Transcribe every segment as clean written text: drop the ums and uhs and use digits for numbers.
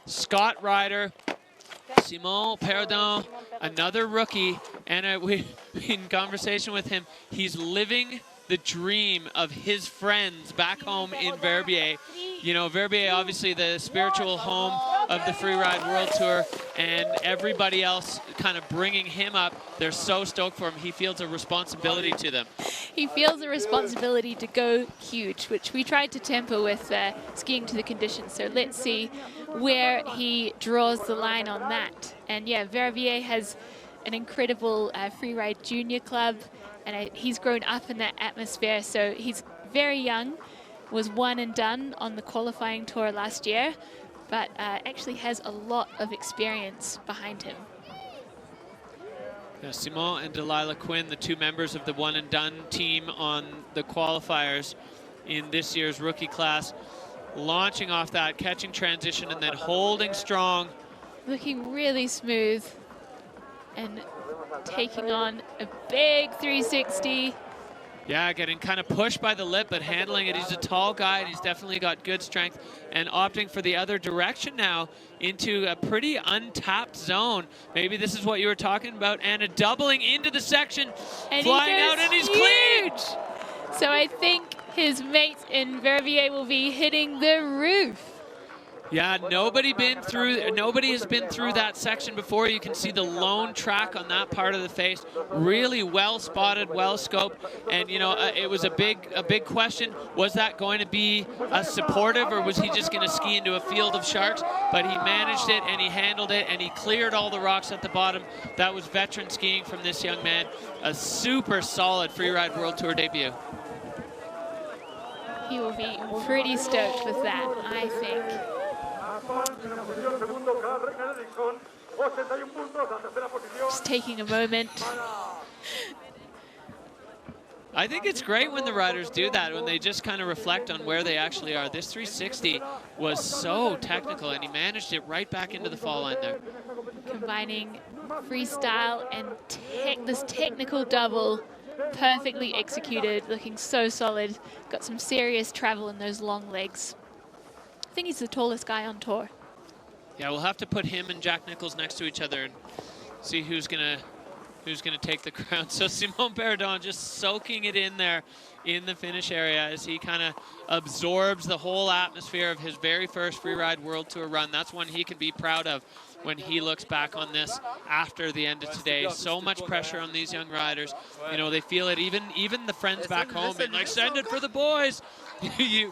Scott rider, Simon Perraudin, another rookie, and we in conversation with him, he's living the dream of his friends back home in Verbier. You know, Verbier, obviously the spiritual home of the Freeride World Tour, and everybody else kind of bringing him up. They're so stoked for him. He feels a responsibility to them. He feels a responsibility to go huge, which we tried to temper with skiing to the conditions. So let's see where he draws the line on that. And yeah, Verbier has an incredible freeride junior club, and he's grown up in that atmosphere. So he's very young, was one and done on the qualifying tour last year, but actually has a lot of experience behind him. Yeah, Simon and Delilah Quinn, the two members of the one and done team on the qualifiers in this year's rookie class, launching off that, catching transition, and then holding strong. Looking really smooth and taking on a big 360. Yeah, getting kind of pushed by the lip, but handling it. He's a tall guy, and he's definitely got good strength, and opting for the other direction now into a pretty untapped zone. Maybe this is what you were talking about, Anna, doubling into the section, and flying out, and he's clean. So I think his mates in Verbier will be hitting the roof. Yeah, nobody has been through that section before. You can see the lone track on that part of the face. Really well spotted, well scoped, and you know it was a big question. Was that going to be supportive, or was he just going to ski into a field of sharks? But he managed it, and he handled it, and he cleared all the rocks at the bottom. That was veteran skiing from this young man. A super solid Freeride World Tour debut. He will be pretty stoked with that, I think. Just taking a moment. I think it's great when the riders do that, when they just kind of reflect on where they actually are. This 360 was so technical, and he managed it right back into the fall line there. Combining freestyle and this technical double, perfectly executed, looking so solid. Got some serious travel in those long legs. I think he's the tallest guy on tour. Yeah, we'll have to put him and Jack Nicholls next to each other and see who's gonna take the crown. So Simon Perraudin just soaking it in there in the finish area as he kind of absorbs the whole atmosphere of his very first Freeride World Tour run. That's one he can be proud of when he looks back on this after the end of today. So much pressure on these young riders. You know, they feel it, even the friends back home, and like, send it for the boys.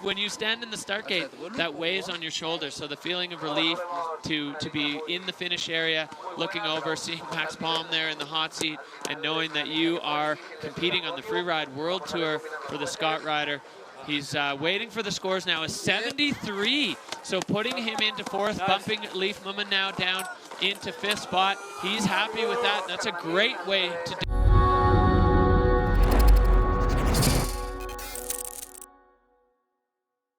When you stand in the start gate, that weighs on your shoulders. So the feeling of relief to be in the finish area, looking over, seeing Max Palm there in the hot seat, and knowing that you are competing on the Freeride World Tour for the Scott rider. He's waiting for the scores now, a 73. So putting him into fourth, bumping Leif Mummen now down into fifth spot. He's happy with that. That's a great way to